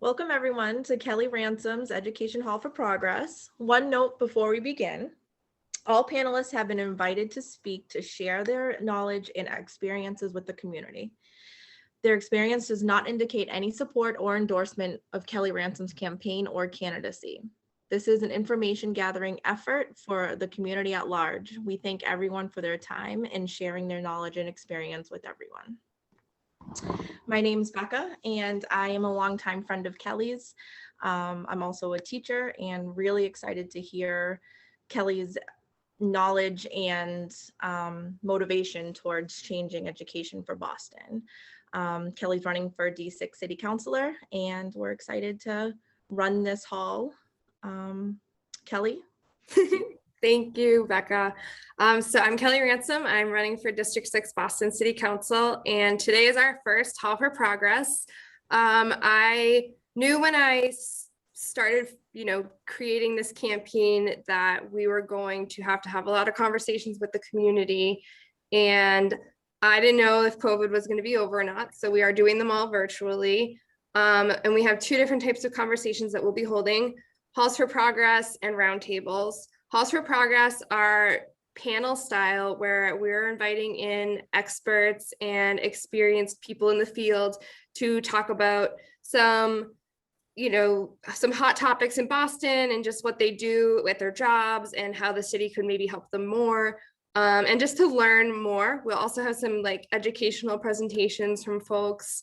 Welcome everyone to Kelly Ransom's Education Hall for Progress. One note before we begin, all panelists have been invited to speak to share their knowledge and experiences with the community. Their experience does not indicate any support or endorsement of Kelly Ransom's campaign or candidacy. This is an information gathering effort for the community at large. We thank everyone for their time and sharing their knowledge and experience with everyone. My name is Becca, and I am a longtime friend of Kelly's. I'm also a teacher and really excited to hear Kelly's knowledge and motivation towards changing education for Boston. Kelly's running for D6 City Councilor, and we're excited to run this hall. Kelly? Thank you, Becca. So I'm Kelly Ransom. I'm running for District 6 Boston City Council, and today is our first Hall for Progress. I knew when I started, creating this campaign that we were going to have a lot of conversations with the community, and I didn't know if COVID was going to be over or not. So we are doing them all virtually, and we have two different types of conversations that we'll be holding: Halls for Progress and roundtables. Halls for Progress are panel style, where we're inviting in experts and experienced people in the field to talk about some hot topics in Boston and just what they do with their jobs and how the city could maybe help them more. And just to learn more. We'll also have some educational presentations from folks,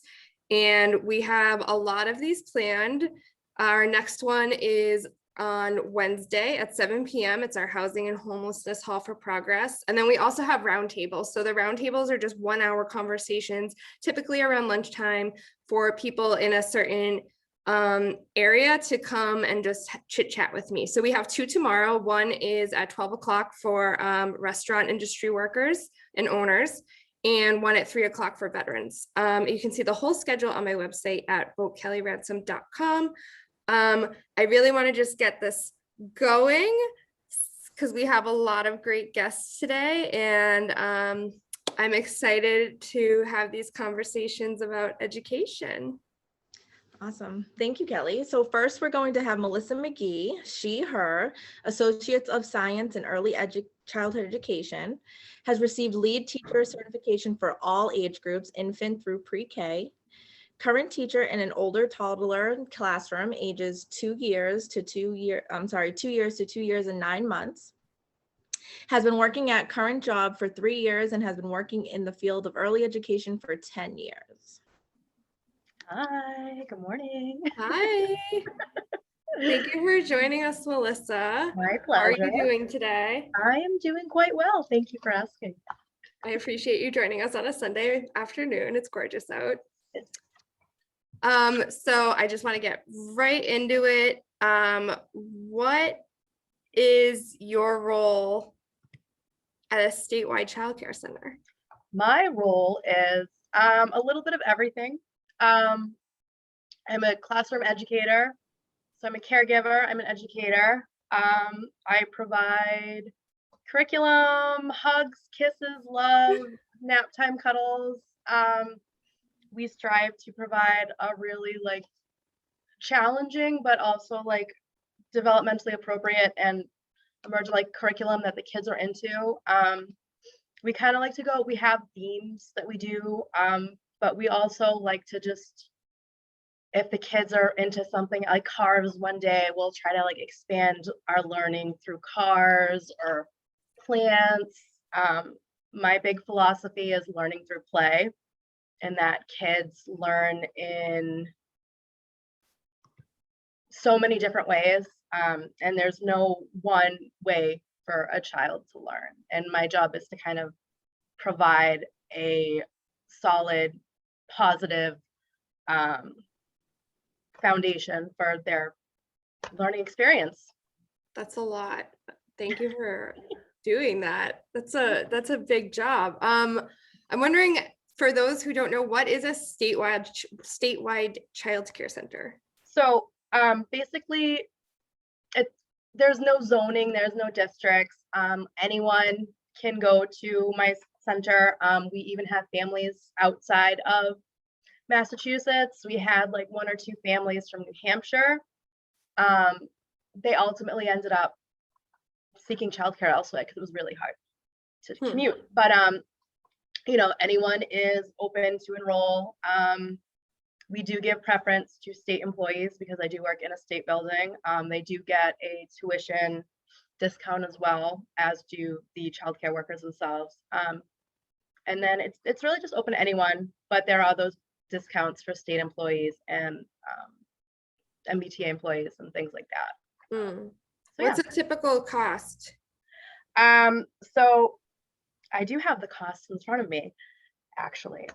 and we have a lot of these planned. Our next one is on Wednesday at 7 p.m. It's our Housing and Homelessness Hall for Progress. And then we also have roundtables. So the roundtables are just 1 hour conversations, typically around lunchtime, for people in a certain area to come and just chit chat with me. So we have two tomorrow. One is at 12 o'clock for restaurant industry workers and owners, and one at 3 o'clock for veterans. You can see the whole schedule on my website at votekellyransom.com. I really want to just get this going because we have a lot of great guests today, and I'm excited to have these conversations about education. Awesome. Thank you, Kelly. So first, we're going to have Melissa McGee, she, her, Associates of Science in Early Childhood Education, has received lead teacher certification for all age groups, infant through pre-K. Current teacher in an older toddler classroom, ages 2 years to 2 years and 9 months. Has been working at current job for 3 years and has been working in the field of early education for 10 years. Hi, good morning. Hi. Thank you for joining us, Melissa. My pleasure. How are you doing today? I am doing quite well. Thank you for asking. I appreciate you joining us on a Sunday afternoon. It's gorgeous out. So I just want to get right into it. What is your role at a statewide childcare center? My role is a little bit of everything. I'm a classroom educator, so I'm a caregiver, I'm an educator. I provide curriculum, hugs, kisses, love, nap time cuddles. We strive to provide a really challenging, but also developmentally appropriate and emergent curriculum that the kids are into. We kind of like to go, we have themes that we do, but we also like to just, if the kids are into something like cars one day, we'll try to expand our learning through cars or plants. My big philosophy is learning through play, and that kids learn in so many different ways, and there's no one way for a child to learn. And my job is to kind of provide a solid, positive foundation for their learning experience. That's a lot. Thank you for doing that. That's a big job. I'm wondering, for those who don't know, what is a statewide childcare center? So basically, there's no zoning, there's no districts. Anyone can go to my center. We even have families outside of Massachusetts, we had like 1 or 2 families from New Hampshire. They ultimately ended up seeking childcare elsewhere because it was really hard to commute. But you know, anyone is open to enroll. We do give preference to state employees because I do work in a state building. They do get a tuition discount as well, as do the childcare workers themselves. And then it's really just open to anyone, but there are those discounts for state employees and MBTA employees and things like that. So, What's a typical cost? So I do have the costs in front of me, actually.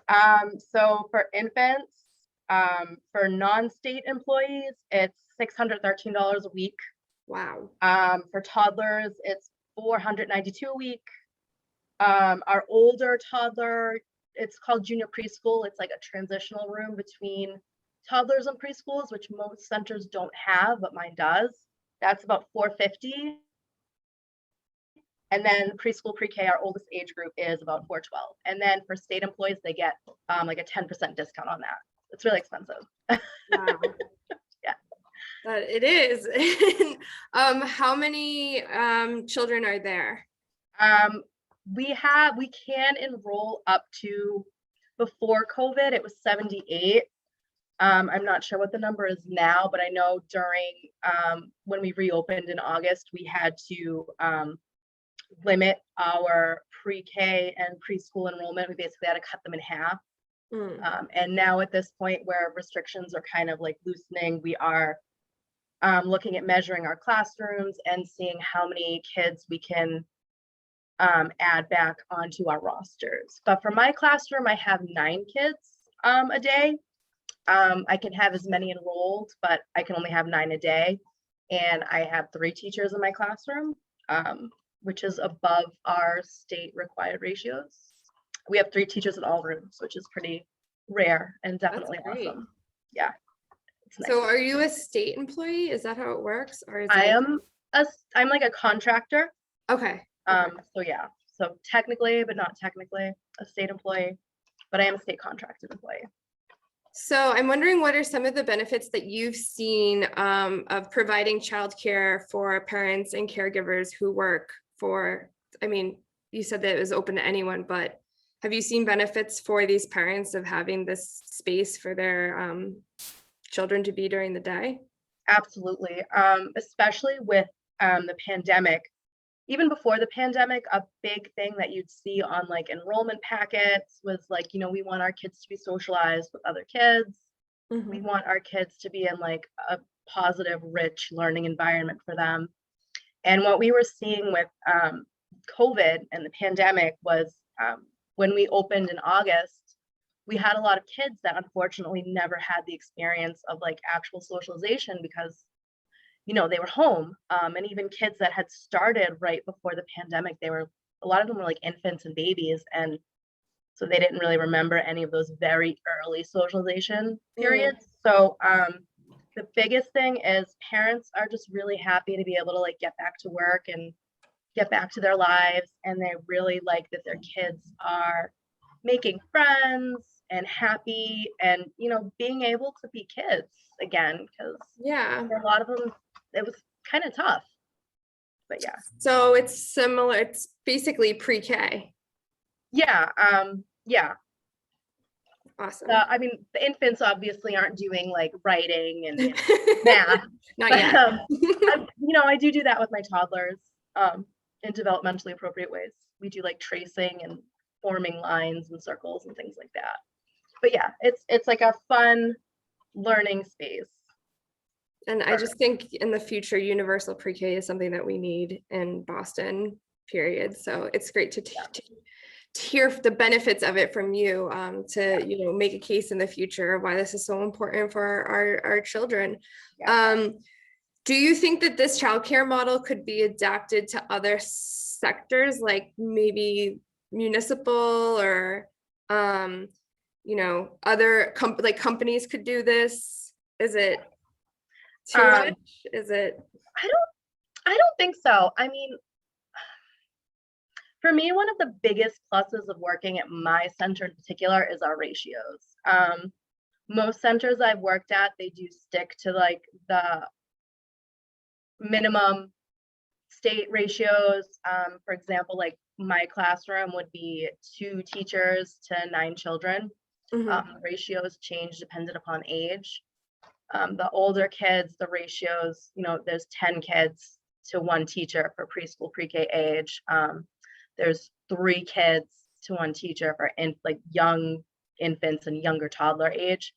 So for infants, for non-state employees, it's $613 a week. Wow. For toddlers, it's $492 a week. Our older toddler, it's called junior preschool. It's like a transitional room between toddlers and preschools, which most centers don't have, but mine does. That's about $450. And then preschool, pre-K, our oldest age group is about $412. And then for state employees, they get like a 10% discount on that. It's really expensive. Wow. Yeah. It is. How many children are there? We can enroll up to, before COVID, it was 78. I'm not sure what the number is now, but I know during when we reopened in August, we had to limit our pre-K and preschool enrollment. We basically had to cut them in half. And now at this point where restrictions are kind of like loosening, we are looking at measuring our classrooms and seeing how many kids we can add back onto our rosters. But for my classroom, I have 9 kids a day. I can have as many enrolled, but I can only have 9 a day. And I have 3 teachers in my classroom, which is above our state required ratios. We have 3 teachers in all rooms, which is pretty rare and definitely awesome. Yeah. Nice. So are you a state employee? Is that how it works? Or is I'm like a contractor. Okay. So yeah, so technically, but not technically a state employee, but I am a state contracted employee. So I'm wondering, what are some of the benefits that you've seen of providing childcare for parents and caregivers who work for, I mean, you said that it was open to anyone, but have you seen benefits for these parents of having this space for their children to be during the day? Absolutely. Especially with the pandemic. Even before the pandemic, a big thing that you'd see on like enrollment packets was like, you know, we want our kids to be socialized with other kids. We want our kids to be in like a positive, rich learning environment for them. And what we were seeing with COVID and the pandemic was when we opened in August, we had a lot of kids that unfortunately never had the experience of like actual socialization because, you know, they were home. And even kids that had started right before the pandemic, a lot of them were like infants and babies. And so they didn't really remember any of those very early socialization periods. So the biggest thing is parents are just really happy to be able to like get back to work and get back to their lives. And they really like that their kids are making friends and happy and, you know, being able to be kids again, because for a lot of them, it was kind of tough, but yeah. So it's similar, it's basically pre-K. Yeah. Yeah. Awesome. I mean, the infants obviously aren't doing like writing and math. Not but, yet. You know, I do that with my toddlers in developmentally appropriate ways. We do like tracing and forming lines and circles and things like that. But yeah, it's like a fun learning space. And I just think in the future, universal pre-K is something that we need in Boston, period. So it's great to hear the benefits of it from you, to, you know, make a case in the future of why this is so important for our children. Yeah. Do you think that this childcare model could be adapted to other sectors, like maybe municipal or, you know, other companies could do this? Is it too much? Is it? I don't think so. I mean, for me, one of the biggest pluses of working at my center in particular is our ratios. most centers I've worked at, they do stick to like the minimum state ratios. For example, like my classroom would be 2 teachers to 9 children. Ratios change dependent upon age. The older kids, the ratios, you know, there's 10 kids to 1 teacher for preschool pre-K age. There's 3 kids to 1 teacher for like young infants and younger toddler age.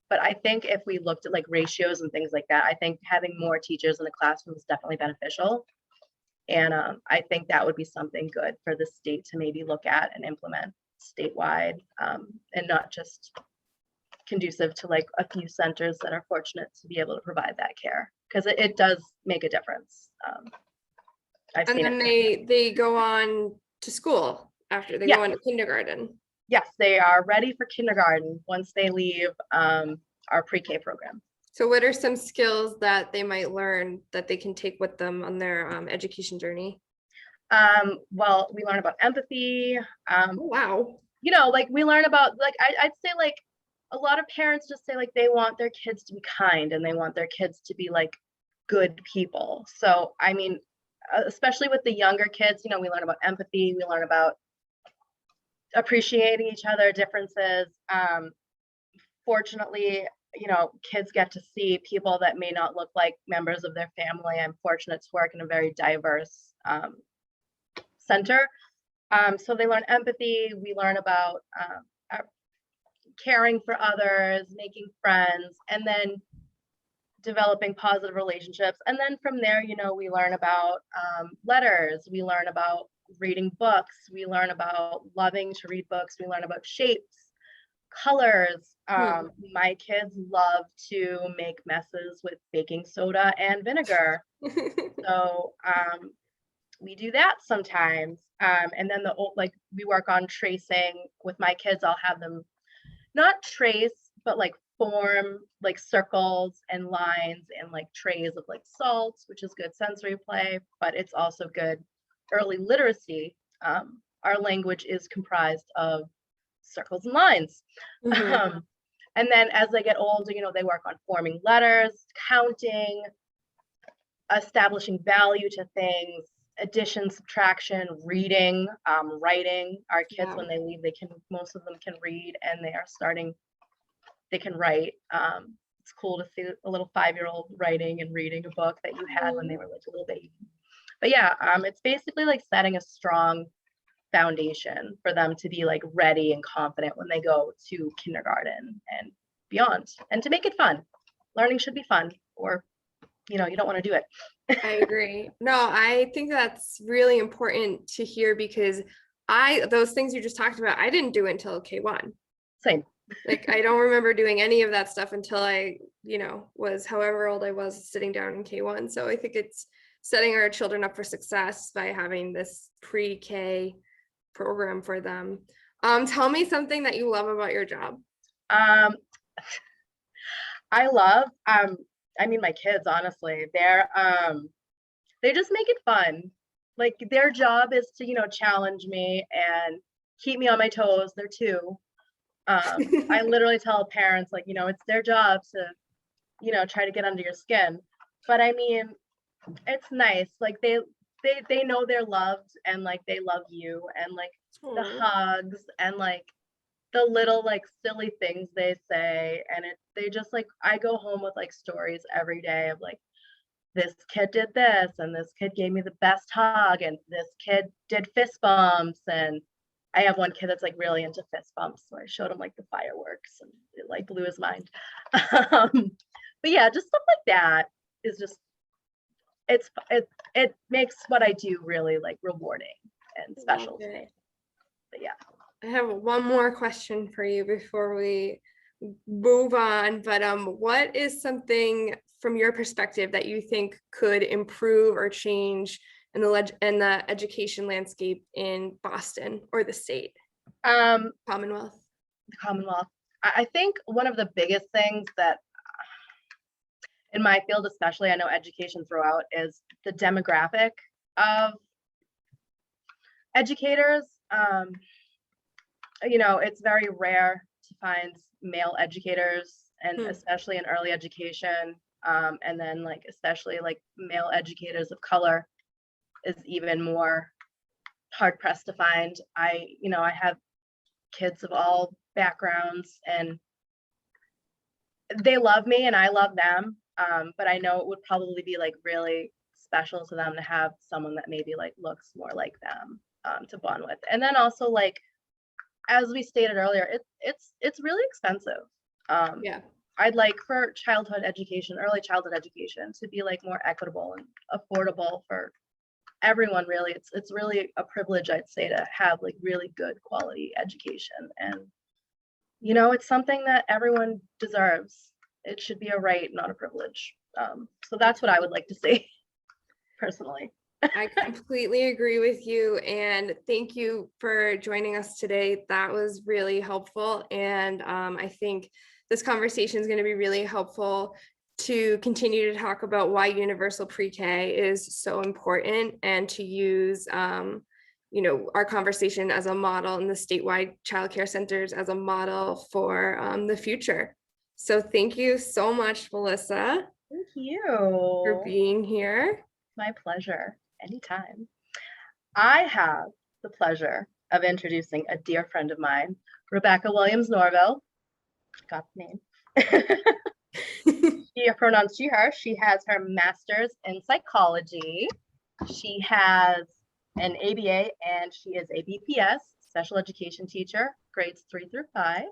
But I think if we looked at like ratios and things like that, I think having more teachers in the classroom is definitely beneficial. And I think that would be something good for the state to maybe look at and implement statewide, and not just conducive to like a few centers that are fortunate to be able to provide that care, because it does make a difference. I've And seen then it. they go on to school after they Yeah. go into kindergarten. Yes, they are ready for kindergarten once they leave our pre-K program. So what are some skills that they might learn that they can take with them on their education journey? Well, we learn about empathy. Oh, wow. You know, like we learn about like I'd say like a lot of parents just say like they want their kids to be kind and they want their kids to be like good people. So I mean, especially with the younger kids, you know, we learn about empathy, we learn about appreciating each other differences. Fortunately, you know, kids get to see people that may not look like members of their family. I'm fortunate to work in a very diverse center. So they learn empathy, we learn about caring for others, making friends, and then developing positive relationships. And then from there, you know, we learn about letters, we learn about reading books, we learn about loving to read books, we learn about shapes, colors. My kids love to make messes with baking soda and vinegar. So we do that sometimes. And then like we work on tracing with my kids. I'll have them not trace, but like form like circles and lines and like trays of like salts, which is good sensory play, but it's also good early literacy. Our language is comprised of circles and lines. And then as they get older, you know, they work on forming letters, counting, establishing value to things, addition, subtraction, reading, writing. Our kids, when they leave, most of them can read, and they can write. It's cool to see a little 5-year-old writing and reading a book that you had when they were like a little baby. But yeah, it's basically like setting a strong foundation for them to be like ready and confident when they go to kindergarten and beyond, and to make it fun. Learning should be fun, or you know, you don't want to do it. I agree. No, I think that's really important to hear, because those things you just talked about, I didn't do until K1. Same. Like, I don't remember doing any of that stuff until I, you know, was however old I was sitting down in K1. So I think it's setting our children up for success by having this pre-K program for them. Tell me something that you love about your job. I love, I mean, my kids, honestly, they just make it fun. Like their job is to, you know, challenge me and keep me on my toes. They're 2. I literally tell parents, like, you know, it's their job to, you know, try to get under your skin. But I mean, it's nice. Like they know they're loved, and like they love you, and like the hugs and like the little like silly things they say, and they just like, I go home with like stories every day of like, this kid did this, and this kid gave me the best hug, and this kid did fist bumps. And I have one kid that's like really into fist bumps, so I showed him like the fireworks, and it like blew his mind. But yeah, just stuff like that is just, it makes what I do really like rewarding and special to me. But yeah, I have one more question for you before we move on, but what is something from your perspective that you think could improve or change in the education landscape in Boston or the state? Commonwealth. The Commonwealth. I think one of the biggest things that in my field, especially, I know education throughout, is the demographic of educators. You know, it's very rare to find male educators, and especially in early education, and then like especially like male educators of color is even more hard pressed to find. I have kids of all backgrounds, and they love me and I love them. But I know it would probably be like really special to them to have someone that maybe like looks more like them, to bond with. And then also, like, as we stated earlier, it's really expensive. Yeah. I'd like for childhood education, early childhood education, to be like more equitable and affordable for everyone. Really, it's really a privilege, I'd say, to have like really good quality education, and it's something that everyone deserves. It should be a right, not a privilege. So that's what I would like to say personally. I completely agree with you, and thank you for joining us today. That was really helpful, and I think this conversation is going to be really helpful to continue to talk about why universal pre-K is so important, and to use our conversation as a model, and the statewide childcare centers as a model for the future. So thank you so much, Melissa. Thank you for being here. My pleasure. Anytime. I have the pleasure of introducing a dear friend of mine, Rebecca Williams Norville. Got the name. She pronouns she, her. She has her master's in psychology. She has an ABA, and she is a BPS, special education teacher, grades 3 through 5.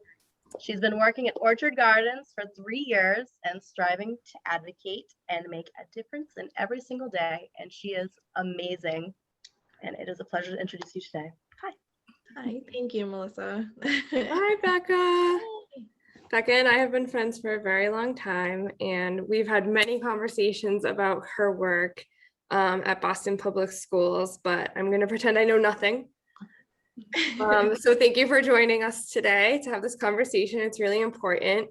She's been working at Orchard Gardens for 3 years and striving to advocate and make a difference in every single day. And she is amazing. And it is a pleasure to introduce you today. Hi. Hi, thank you, Melissa. Hi, Becca. Becca and I have been friends for a very long time, and we've had many conversations about her work at Boston Public Schools, but I'm going to pretend I know nothing. So thank you for joining us today to have this conversation. It's really important.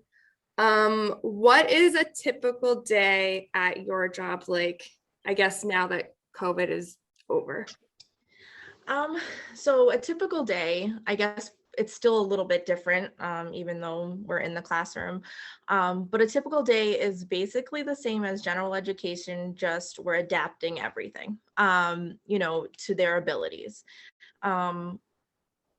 What is a typical day at your job like, I guess, now that COVID is over? So a typical day, I guess it's still a little bit different, even though we're in the classroom. But a typical day is basically the same as general education, just we're adapting everything, to their abilities.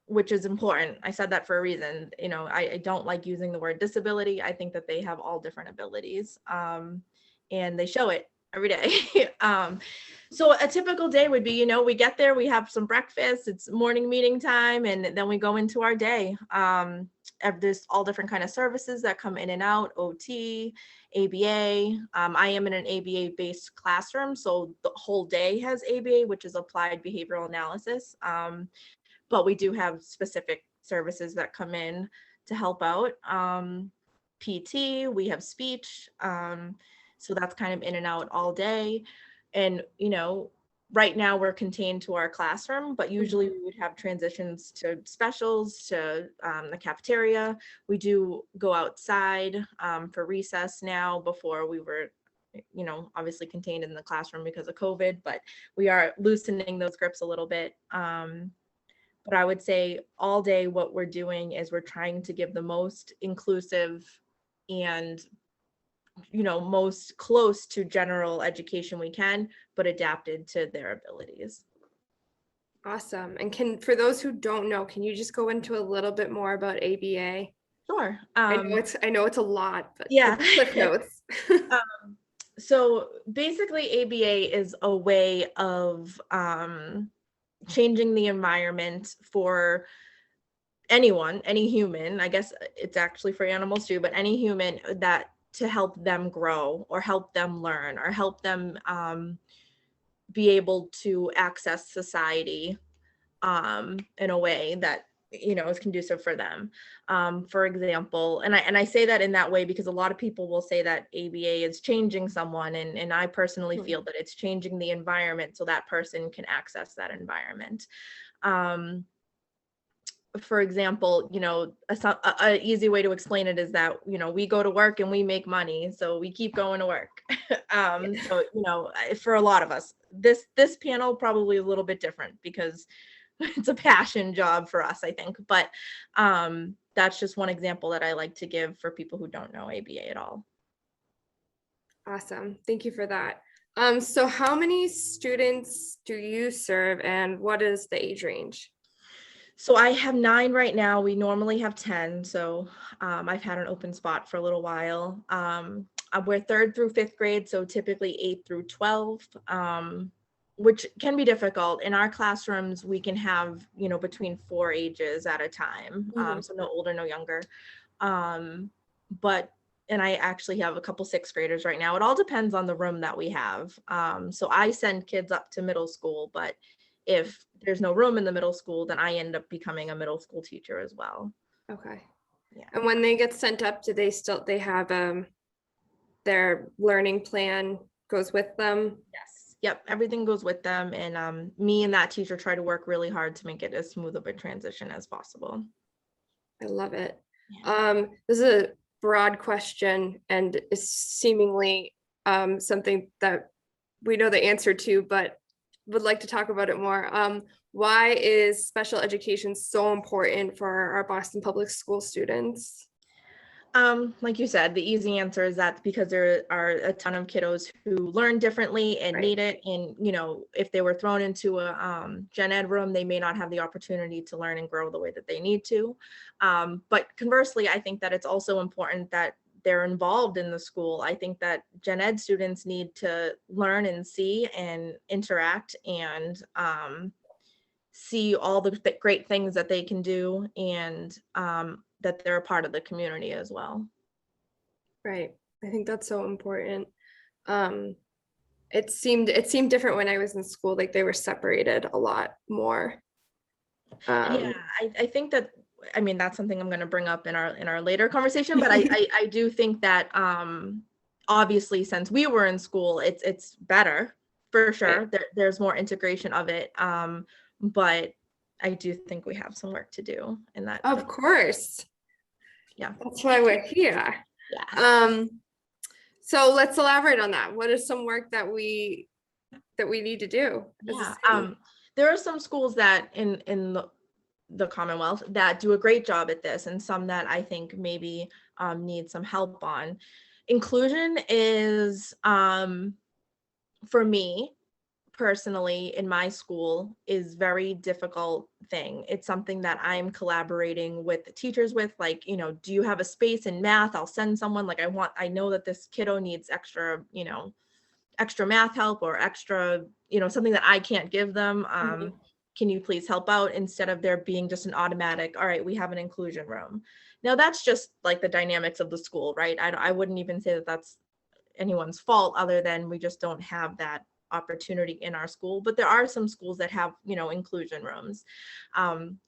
Which is important. I said that for a reason. I don't like using the word disability. I think that they have all different abilities, and they show it every day. So a typical day would be, we get there, we have some breakfast, it's morning meeting time, and then we go into our day. There's all different kind of services that come in and out, OT, ABA. I am in an ABA based classroom, so the whole day has ABA, which is applied behavioral analysis. But we do have specific services that come in to help out. PT, we have speech. So that's kind of in and out all day. And, right now we're contained to our classroom, but usually we would have transitions to specials, to the cafeteria. We do go outside for recess now. Before we were obviously contained in the classroom because of COVID, but we are loosening those grips a little bit. But I would say all day what we're doing is we're trying to give the most inclusive and, most close to general education we can, but adapted to their abilities. Awesome. And for those who don't know, can you just go into a little bit more about ABA? Sure. I know it's a lot, but yeah. Cliff notes. So basically ABA is a way of changing the environment for anyone, any human. I guess it's actually for animals too, but any human, that to help them grow or help them learn or help them be able to access society in a way that is conducive for them. For example, and I say that in that way because a lot of people will say that ABA is changing someone, and I personally feel that it's changing the environment so that person can access that environment. For example, a easy way to explain it is that, we go to work and we make money, so we keep going to work. So, for a lot of us, this panel probably a little bit different because it's a passion job for us, I think. But that's just one example that I like to give for people who don't know ABA at all. Awesome. Thank you for that. So how many students do you serve and what is the age range? So I have 9 right now. We normally have 10. So I've had an open spot for a little while. We're 3rd through 5th grade, so typically 8 through 12, which can be difficult. In our classrooms, we can have, between 4 ages at a time. So no older, no younger. And I actually have a couple 6th graders right now. It all depends on the room that we have. So I send kids up to middle school, but if there's no room in the middle school, then I end up becoming a middle school teacher as well. Okay. Yeah. And when they get sent up, do they have their learning plan goes with them? Yes. Yep. Everything goes with them. And me and that teacher try to work really hard to make it as smooth of a transition as possible. I love it. Yeah. This is a broad question and is seemingly something that we know the answer to, but would like to talk about it more. Why is special education so important for our Boston Public School students? Like you said, the easy answer is that because there are a ton of kiddos who learn differently and need it. And, if they were thrown into a gen ed room, they may not have the opportunity to learn and grow the way that they need to. But conversely, I think that it's also important that they're involved in the school. I think that gen ed students need to learn and see and interact and see all the great things that they can do, and that they're a part of the community as well. Right. I think that's so important. It seemed different when I was in school, like they were separated a lot more. Yeah, I think that, that's something I'm going to bring up in our later conversation, but I do think that obviously since we were in school, it's better for sure. Right. There's more integration of it. But I do think we have some work to do in that. Of course. Yeah. That's why we're here. Yeah. So let's elaborate on that. What is some work that we need to do? Yeah. There are some schools that in the Commonwealth that do a great job at this, and some that I think maybe need some help on. Inclusion is, for me personally, in my school, is very difficult thing. It's something that I'm collaborating with the teachers with, like, do you have a space in math? I'll send someone. Like, I know that this kiddo needs extra math help, or extra, something that I can't give them. Can you please help out? Instead of there being just an automatic, all right, we have an inclusion room. Now that's just like the dynamics of the school, right? I wouldn't even say that that's anyone's fault, other than we just don't have that opportunity in our school. But there are some schools that have, inclusion rooms.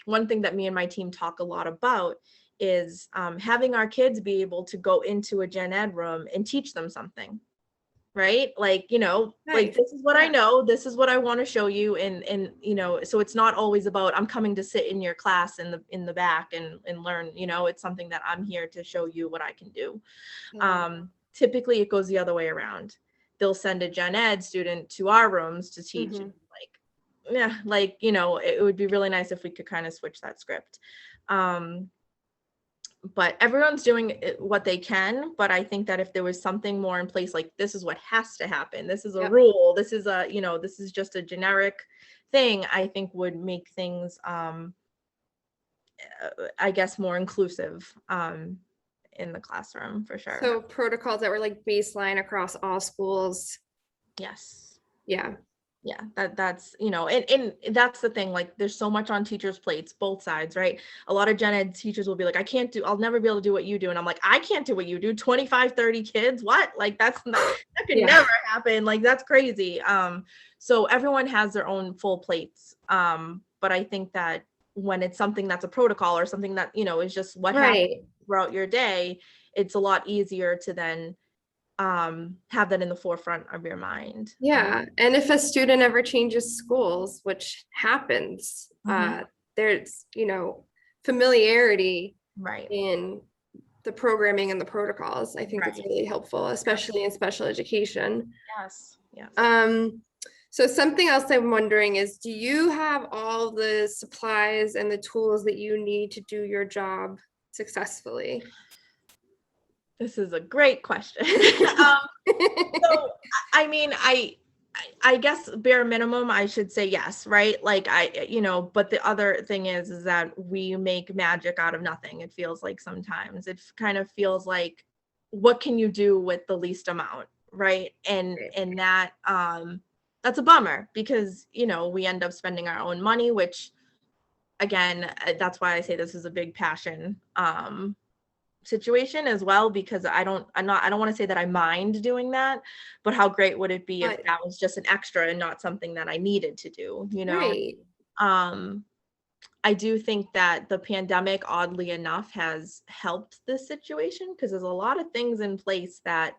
One thing that me and my team talk a lot about is having our kids be able to go into a gen ed room and teach them something, right? Like, like, this is what I know, this is what I want to show you. And, so it's not always about, I'm coming to sit in your class in the back and learn, it's something that I'm here to show you what I can do. Typically it goes the other way around. They'll send a gen ed student to our rooms to teach. It would be really nice if we could kind of switch that script. But everyone's doing what they can. But I think that if there was something more in place, like, this is what has to happen, this is a rule, this is this is just a generic thing, I think would make things, I guess, more inclusive in the classroom, for sure. So protocols that were like baseline across all schools. Yes. Yeah. That's, and that's the thing, like, there's so much on teachers' plates, both sides, right? A lot of gen ed teachers will be like, I'll never be able to do what you do. And I'm like, I can't do what you do. 25, 30 kids. What? Like, that could never happen. Like, that's crazy. So everyone has their own full plates. But I think that when it's something that's a protocol, or something that, is just what happens throughout your day, it's a lot easier to then have that in the forefront of your mind. And if a student ever changes schools, which happens, there's familiarity in the programming and the protocols. I think it's really helpful, especially in special education. Yes. So something else I'm wondering is, do you have all the supplies and the tools that you need to do your job successfully? This is a great question. So, I mean, I guess bare minimum, I should say yes, right? Like but the other thing is that we make magic out of nothing. It feels like sometimes it kind of feels like, what can you do with the least amount, right? And that's a bummer because, we end up spending our own money, which again, that's why I say this is a big passion situation as well, because I don't want to say that I mind doing that, but how great would it be if Right. that was just an extra and not something that I needed to do, Right. I do think that the pandemic, oddly enough, has helped this situation because there's a lot of things in place that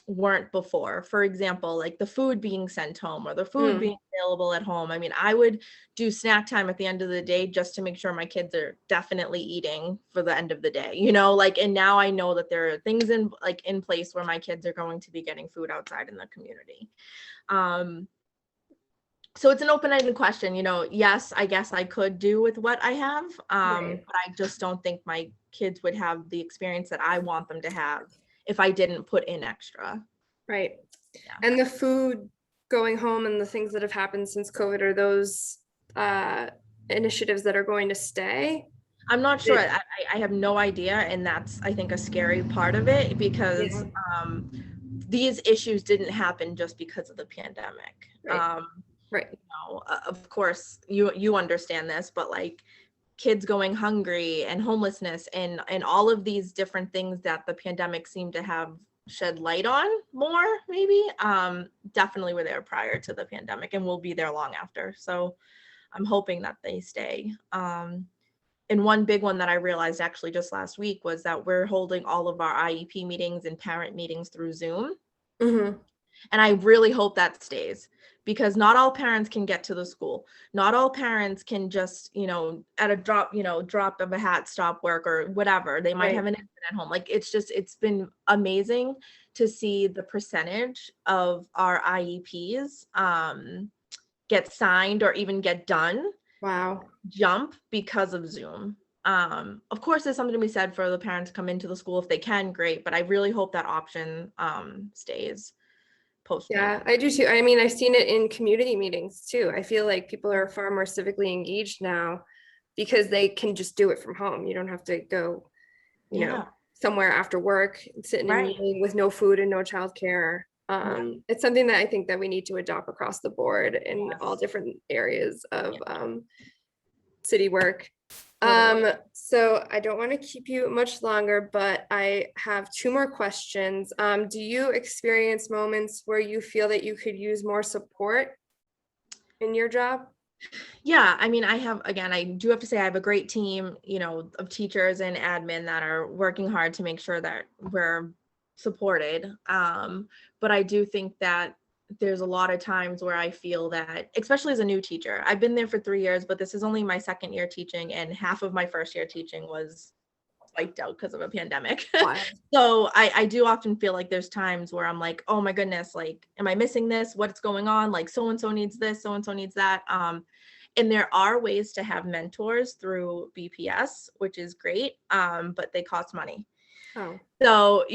weren't before. For example, like the food being sent home or the food being available at home. I mean, I would do snack time at the end of the day just to make sure my kids are definitely eating for the end of the day, and now I know that there are things in place where my kids are going to be getting food outside in the community. So it's an open-ended question, yes, I guess I could do with what I have, Right. but I just don't think my kids would have the experience that I want them to have if I didn't put in extra. Right. Yeah. And the food going home and the things that have happened since COVID, are those initiatives that are going to stay? I'm not sure. I have no idea. And that's, I think, a scary part of it because these issues didn't happen just because of the pandemic. Right. Right. Of course, you understand this, but like kids going hungry and homelessness and all of these different things that the pandemic seemed to have shed light on more, maybe, definitely were there prior to the pandemic and will be there long after. So I'm hoping that they stay. And one big one that I realized actually just last week was that we're holding all of our IEP meetings and parent meetings through Zoom. And I really hope that stays because not all parents can get to the school. Not all parents can just, at a drop of a hat, stop work or whatever. They might have an infant at home. Like it's been amazing to see the percentage of our IEPs get signed or even get done. Wow. Jump because of Zoom. Of course, there's something to be said for the parents to come into the school if they can, great, but I really hope that option stays. Yeah, I do too. I mean, I've seen it in community meetings too. I feel like people are far more civically engaged now because they can just do it from home. You don't have to go, somewhere after work, sit in a meeting with no food and no childcare. It's something that I think that we need to adopt across the board in all different areas of city work. So I don't want to keep you much longer, but I have two more questions. Do you experience moments where you feel that you could use more support in your job? Yeah, I mean, I do have to say I have a great team, of teachers and admin that are working hard to make sure that we're supported. But I do think that there's a lot of times where I feel that, especially as a new teacher, I've been there for 3 years, but this is only my second year teaching and half of my first year teaching was wiped out because of a pandemic. So I do often feel like there's times where I'm like, oh my goodness, like, am I missing this? What's going on? Like so-and-so needs this, so-and-so needs that. And there are ways to have mentors through BPS, which is great, but they cost money. So,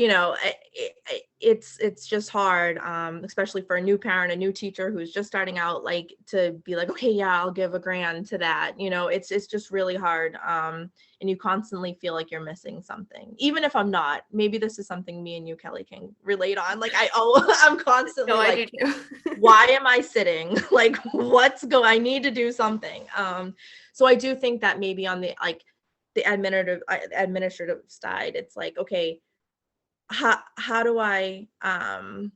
it's just hard, especially for a new parent, a new teacher who's just starting out, like to be like, okay, yeah, I'll give $1,000 to that. It's just really hard. And you constantly feel like you're missing something, even if I'm not. Maybe this is something me and you, Kelly, can relate on. Like I'm constantly like, why am I sitting? Like, I need to do something. So I do think that maybe on the administrative side, it's like, okay, how do I and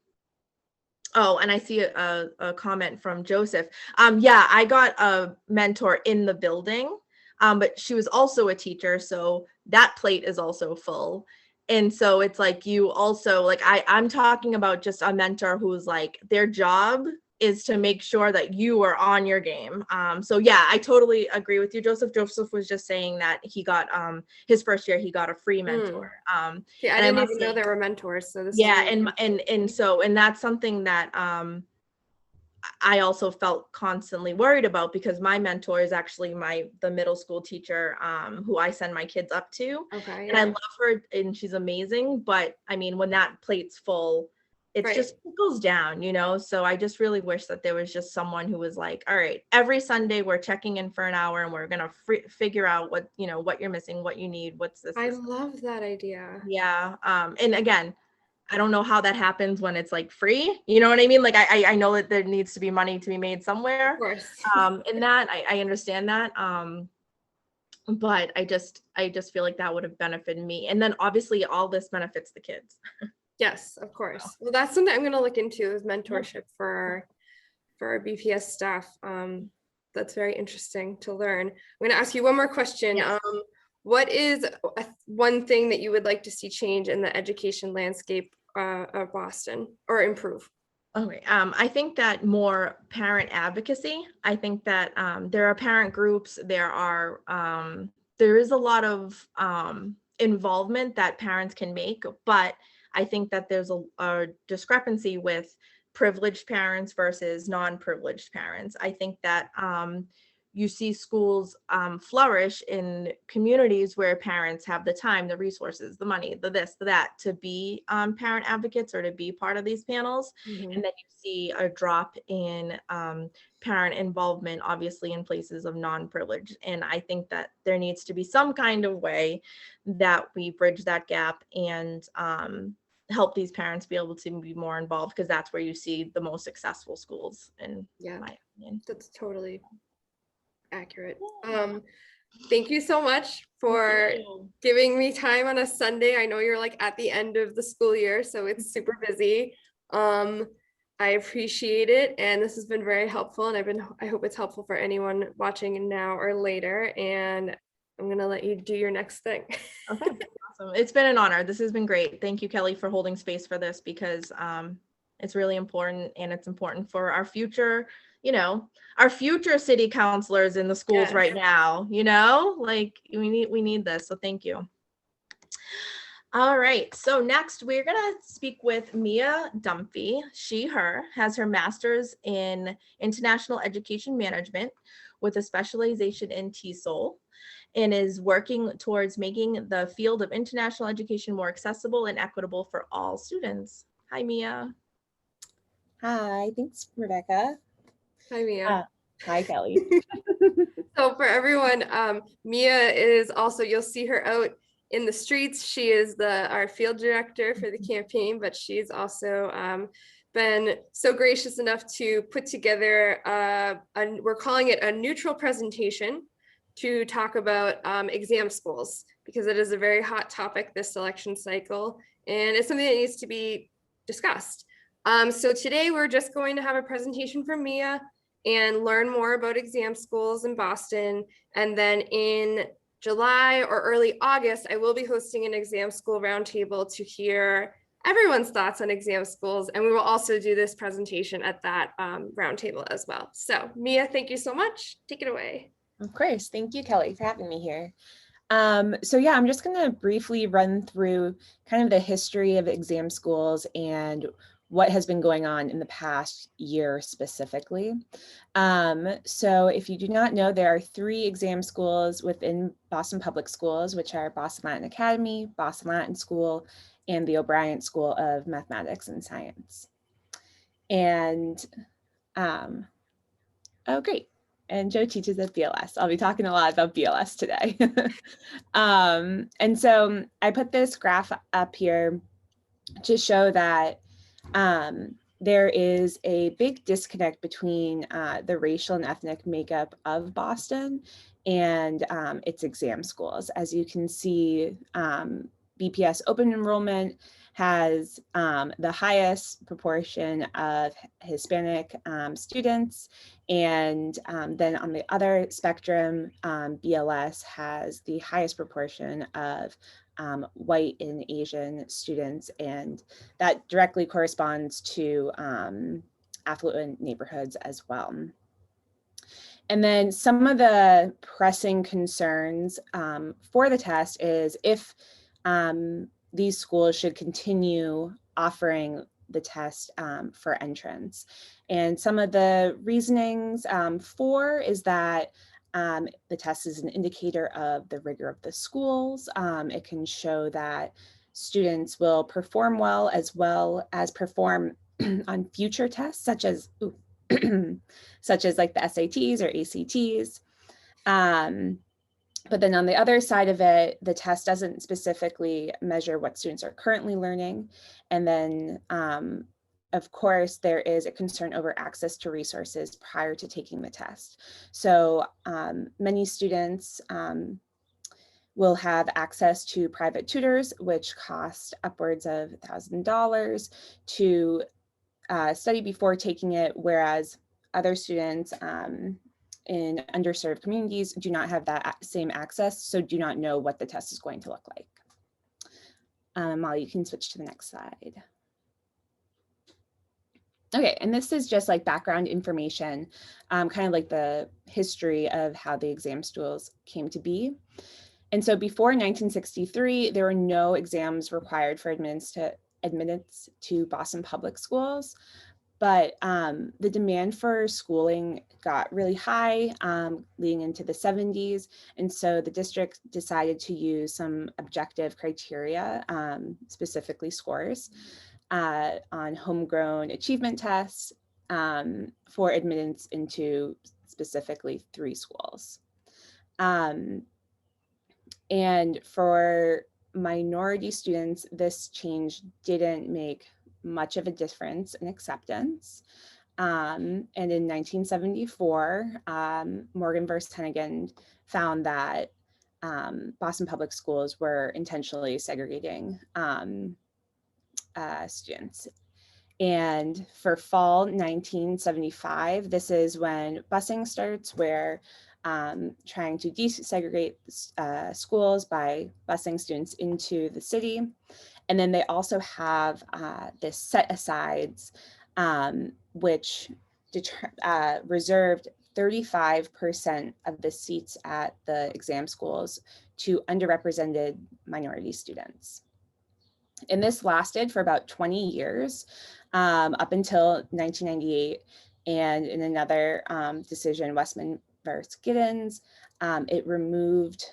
I see a comment from Joseph. I got a mentor in the building, but she was also a teacher, so that plate is also full. And so it's like you also like I'm talking about just a mentor who's like their job is to make sure that you are on your game. So yeah, I totally agree with you, Joseph. Joseph was just saying that he got his first year he got a free mentor. I didn't even know there were mentors. So this and that's something that I also felt constantly worried about, because my mentor is actually the middle school teacher who I send my kids up to. Okay. And I love her and she's amazing. But I mean, when that plate's full, it's Right. just, it goes down, you know? So I just really wish that there was just someone who was like, all right, every Sunday we're checking in for an hour and we're going to figure out what, you know, what you're missing, what you need, what's this. I love that idea. Yeah. And again, I don't know how that happens when it's like free. You know what I mean? Like I know that there needs to be money to be made Of somewhere. course. In that I understand that. But I just feel like that would have benefited me. And then obviously all this benefits the kids. Yes, of course. Well, that's something I'm going to look into, is mentorship for our BPS staff. That's very interesting to learn. I'm going to ask you one more question. Yes. What is one thing that you would like to see change in the education landscape of Boston, or improve? Okay. I think that more parent advocacy. I think that there are parent groups. There is a lot of involvement that parents can make, but I think that there's a discrepancy with privileged parents versus non-privileged parents. I think that you see schools flourish in communities where parents have the time, the resources, the money, the this, the that, to be parent advocates or to be part of these panels. Mhm. And then you see a drop in parent involvement, obviously, in places of non-privilege. And I think that there needs to be some kind of way that we bridge that gap and help these parents be able to be more involved, because that's where you see the most successful schools, in my opinion. That's totally accurate. Thank you so much for giving me time on a Sunday. I know you're like at the end of the school year, so it's super busy. I appreciate it, and this has been very helpful, and I hope it's helpful for anyone watching now or later, and I'm gonna let you do your next thing. Okay, awesome. It's been an honor. This has been great. Thank you, Kelly, for holding space for this, because it's really important, and it's important for our future, you know, our future city councilors in the schools right now, you know, like we need this. So thank you. All right, so next we're gonna speak with Mia Dunphy. Her has her master's in international education management with a specialization in TESOL, and is working towards making the field of international education more accessible and equitable for all students. Hi, Mia. Hi, thanks, Rebecca. Hi, Mia. Hi, Kelly. So for everyone, Mia is also, you'll see her out in the streets. She is our field director for the campaign, but she's also been so gracious enough to put together, we're calling it a neutral presentation, to talk about exam schools, because it is a very hot topic this election cycle, and it's something that needs to be discussed. So today we're just going to have a presentation from Mia and learn more about exam schools in Boston. And then in July or early August, I will be hosting an exam school roundtable to hear everyone's thoughts on exam schools. And we will also do this presentation at that roundtable as well. So Mia, thank you so much. Take it away. Of course. Thank you, Kelly, for having me here. So yeah, I'm just going to briefly run through kind of the history of exam schools and what has been going on in the past year specifically. So if you do not know, there are 3 exam schools within Boston Public Schools, which are Boston Latin Academy, Boston Latin School, and the O'Brien School of Mathematics and Science. And, oh, great. And Joe teaches at BLS. I'll be talking a lot about BLS today. And so I put this graph up here to show that there is a big disconnect between the racial and ethnic makeup of Boston and its exam schools. As you can see, BPS open enrollment has the highest proportion of Hispanic students. And then on the other spectrum, BLS has the highest proportion of white and Asian students, and that directly corresponds to affluent neighborhoods as well. And then some of the pressing concerns for the test is if these schools should continue offering the test for entrance. And some of the reasonings for is that the test is an indicator of the rigor of the schools. It can show that students will perform well as perform on future tests, such as like the SATs or ACTs. But then on the other side of it, the test doesn't specifically measure what students are currently learning. And then, of course, there is a concern over access to resources prior to taking the test. So many students will have access to private tutors, which cost upwards of $1,000 to study before taking it, whereas other students in underserved communities do not have that same access, so do not know what the test is going to look like. Molly, you can switch to the next slide. Okay, and this is just like background information, kind of like the history of how the exam stools came to be. And so before 1963, there were no exams required for admittance to Boston public schools. But the demand for schooling got really high leading into the 70s. And so the district decided to use some objective criteria, specifically scores, on homegrown achievement tests for admittance into specifically 3 schools. And for minority students, this change didn't make much of a difference in acceptance. And in 1974, Morgan versus Hennigan found that Boston public schools were intentionally segregating students. And for fall 1975, this is when busing starts, where trying to desegregate schools by busing students into the city. And then they also have this set asides, which reserved 35% of the seats at the exam schools to underrepresented minority students. And this lasted for about 20 years, up until 1998. And in another decision, Westman versus Giddens, it removed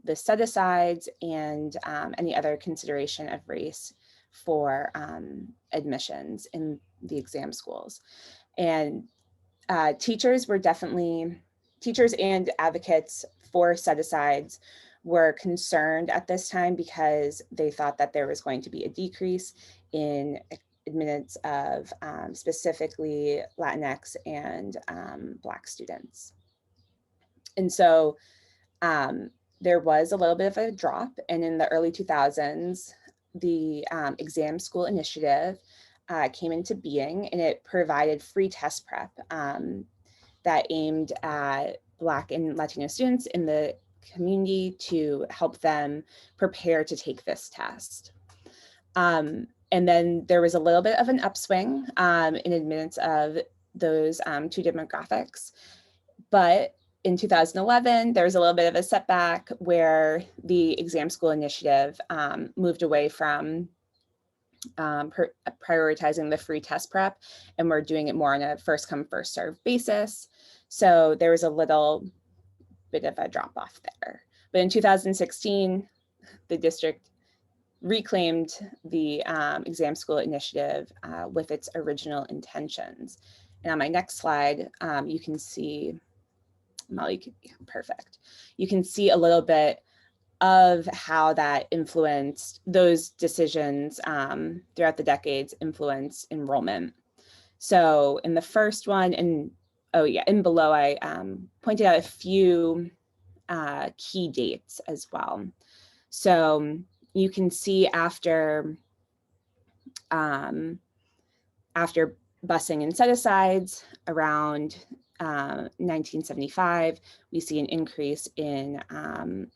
the set-asides and any other consideration of race for admissions in the exam schools. And teachers and advocates for set-asides were concerned at this time because they thought that there was going to be a decrease in admittance of specifically Latinx and Black students. And so there was a little bit of a drop, and in the early 2000s, the Exam School Initiative came into being, and it provided free test prep that aimed at Black and Latino students in the community to help them prepare to take this test. And then there was a little bit of an upswing in admittance of those 2 demographics, but in 2011, there was a little bit of a setback where the Exam School Initiative moved away from prioritizing the free test prep, and we're doing it more on a first come, first serve basis. So there was a little bit of a drop off there. But in 2016, the district reclaimed the Exam School Initiative with its original intentions. And on my next slide, you can see, Molly, perfect. You can see a little bit of how that influenced those decisions throughout the decades, influenced enrollment. So in the first one, and below I pointed out a few key dates as well. So you can see after busing and set-asides around 1975, we see an increase in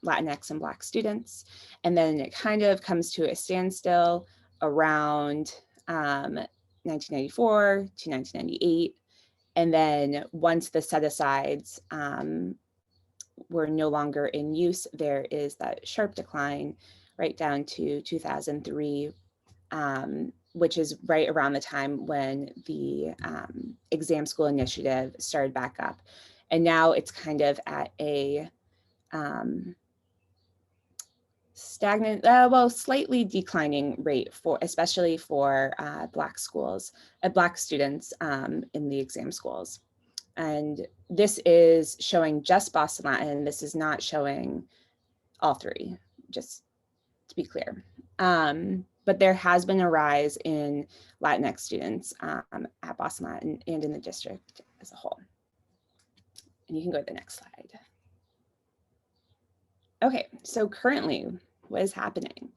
Latinx and Black students. And then it kind of comes to a standstill around 1994 to 1998. And then once the set-asides were no longer in use, there is that sharp decline right down to 2003, which is right around the time when the exam school initiative started back up. And now it's kind of at a stagnant, well, slightly declining rate for, especially for Black schools, Black students in the exam schools. And this is showing just Boston Latin. This is not showing all three, just to be clear. But there has been a rise in Latinx students at Boston Latin and in the district as a whole. And you can go to the next slide. Okay, so currently, what is happening?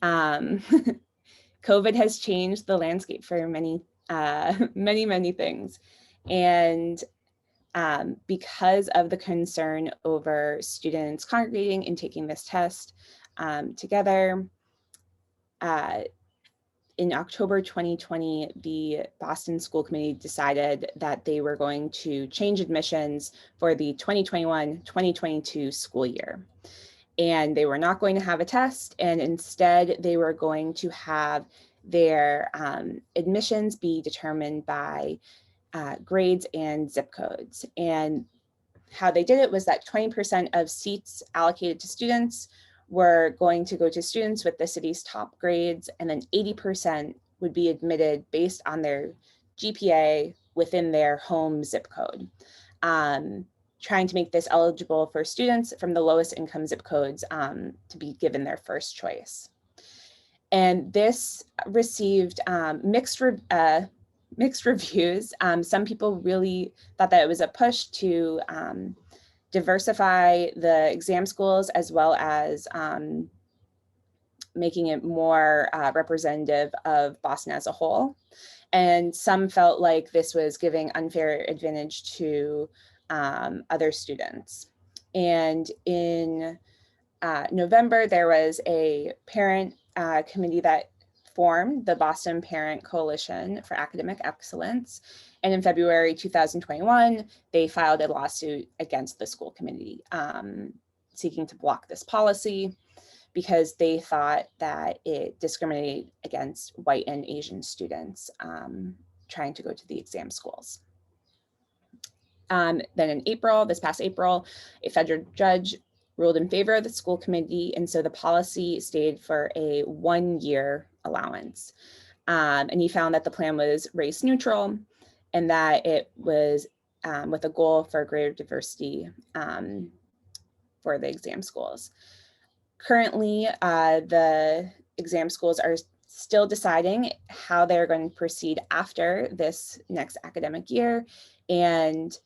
COVID has changed the landscape for many, many things. And because of the concern over students congregating and taking this test together, in October 2020, the Boston School Committee decided that they were going to change admissions for the 2021-2022 school year. And they were not going to have a test, and instead they were going to have their admissions be determined by grades and zip codes. And how they did it was that 20% of seats allocated to students were going to go to students with the city's top grades, and then 80% would be admitted based on their GPA within their home zip code. Trying to make this eligible for students from the lowest income zip codes to be given their first choice. And this received mixed reviews. Some people really thought that it was a push to diversify the exam schools, as well as making it more representative of Boston as a whole. And some felt like this was giving unfair advantage to other students. And in November, there was a parent committee that formed, the Boston Parent Coalition for Academic Excellence. And in February 2021, they filed a lawsuit against the school committee, seeking to block this policy because they thought that it discriminated against white and Asian students trying to go to the exam schools. Then in April, this past April, a federal judge ruled in favor of the school committee, and so the policy stayed for a 1-year allowance. And he found that the plan was race neutral and that it was with a goal for greater diversity for the exam schools. Currently, the exam schools are still deciding how they're going to proceed after this next academic year. And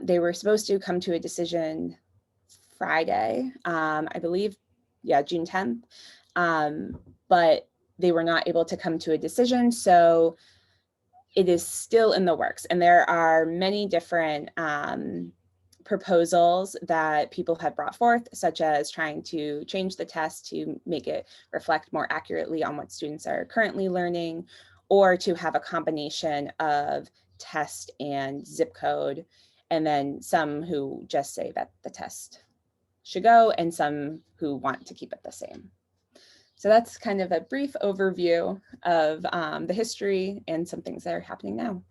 they were supposed to come to a decision Friday, I believe, yeah, June 10th, but they were not able to come to a decision. So it is still in the works. And there are many different proposals that people have brought forth, such as trying to change the test to make it reflect more accurately on what students are currently learning, or to have a combination of test and zip code. And then some who just say that the test should go, and some who want to keep it the same. So that's kind of a brief overview of the history and some things that are happening now.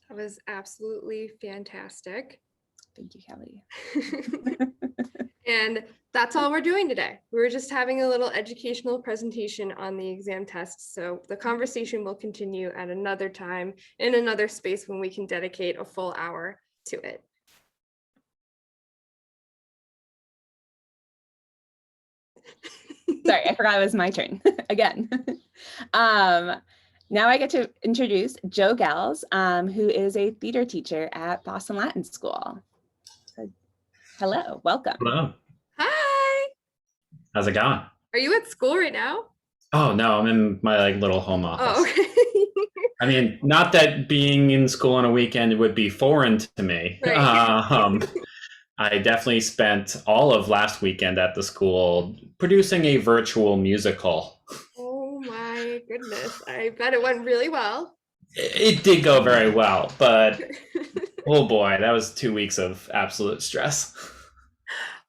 That was absolutely fantastic. Thank you, Kelly. And that's all we're doing today. We're just having a little educational presentation on the exam test. So the conversation will continue at another time in another space when we can dedicate a full hour to it. Sorry, I forgot it was my turn again. Now I get to introduce Joe Gels, who is a theater teacher at Boston Latin School. So, hello, welcome. Hello. Hi. How's it going? Are you at school right now? Oh, no, I'm in my little home office. Oh, okay. I mean, not that being in school on a weekend would be foreign to me. Right. I definitely spent all of last weekend at the school producing a virtual musical. Oh my goodness. I bet it went really well. It did go very well, but oh boy, that was 2 weeks of absolute stress.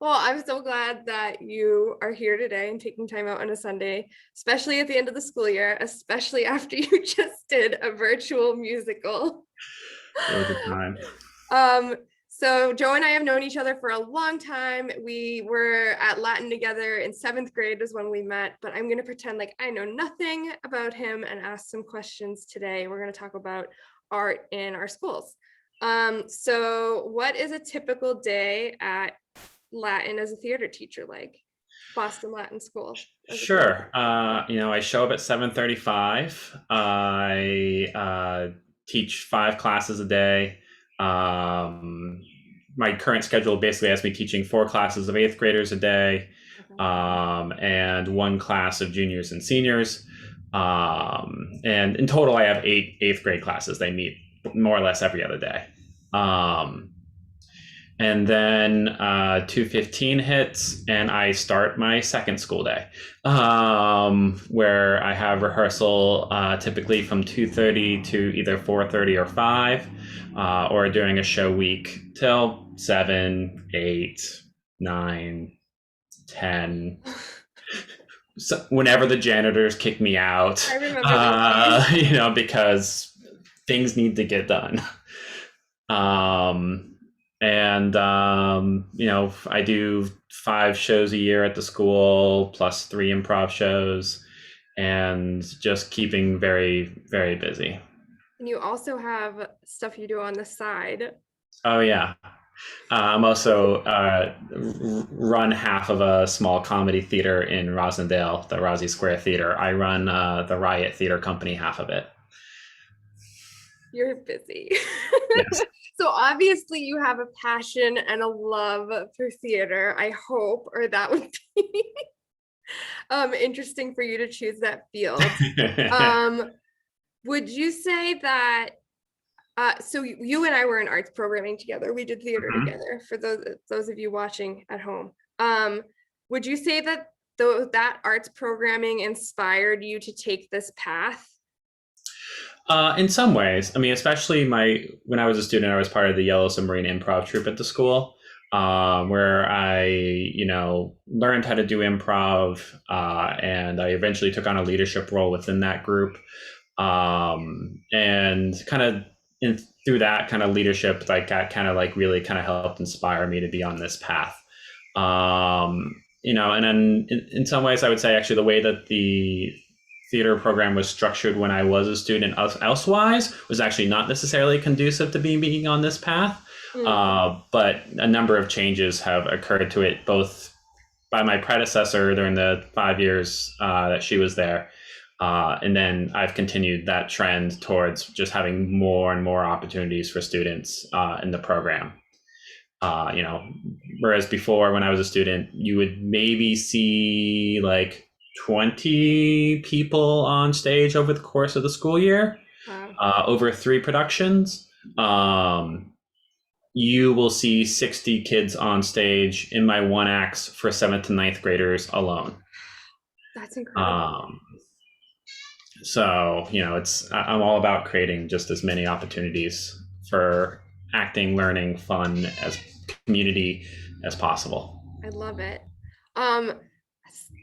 Well, I'm so glad that you are here today and taking time out on a Sunday, especially at the end of the school year, especially after you just did a virtual musical. It was a time. So Joe and I have known each other for a long time. We were at Latin together in 7th grade is when we met, but I'm going to pretend like I know nothing about him and ask some questions today. We're going to talk about art in our schools. So what is a typical day at Latin as a theater teacher like? Boston Latin School? Sure. I show up at 7:35. I teach 5 classes a day. My current schedule basically has me teaching 4 classes of 8th graders a day, and 1 class of juniors and seniors. And in total, I have 8 8th grade classes. They meet more or less every other day. And then 2:15 hits and I start my second school day, where I have rehearsal typically from 2:30 to either 4:30 or 5, or during a show week till 7, 8, 9, 10. So whenever the janitors kick me out, I remember because things need to get done. I do 5 shows a year at the school, plus 3 improv shows, and just keeping very, very busy. And you also have stuff you do on the side. Oh, yeah. I'm also run half of a small comedy theater in Rosendale, the Rossi Square Theater. I run the Riot Theater Company, half of it. You're busy. Yes. So obviously you have a passion and a love for theater, I hope, or that would be interesting for you to choose that field. Would you say that, so you and I were in arts programming together. We did theater together for those of you watching at home. Would you say that that arts programming inspired you to take this path? In some ways. I mean, especially when I was a student, I was part of the Yellow Submarine improv troupe at the school, where I, learned how to do improv, and I eventually took on a leadership role within that group. And through that kind of leadership, that really helped inspire me to be on this path. And then in some ways, I would say actually the way that the theater program was structured when I was a student elsewise was actually not necessarily conducive to being on this path. But a number of changes have occurred to it, both by my predecessor during the 5 years that she was there. And then I've continued that trend towards just having more and more opportunities for students in the program. Whereas before, when I was a student, you would maybe see 20 people on stage over the course of the school year. Wow. Over 3 productions. You will see 60 kids on stage in my 1 acts for 7th to 9th graders alone. That's incredible. So, I'm all about creating just as many opportunities for acting, learning, fun, as community as possible. I love it.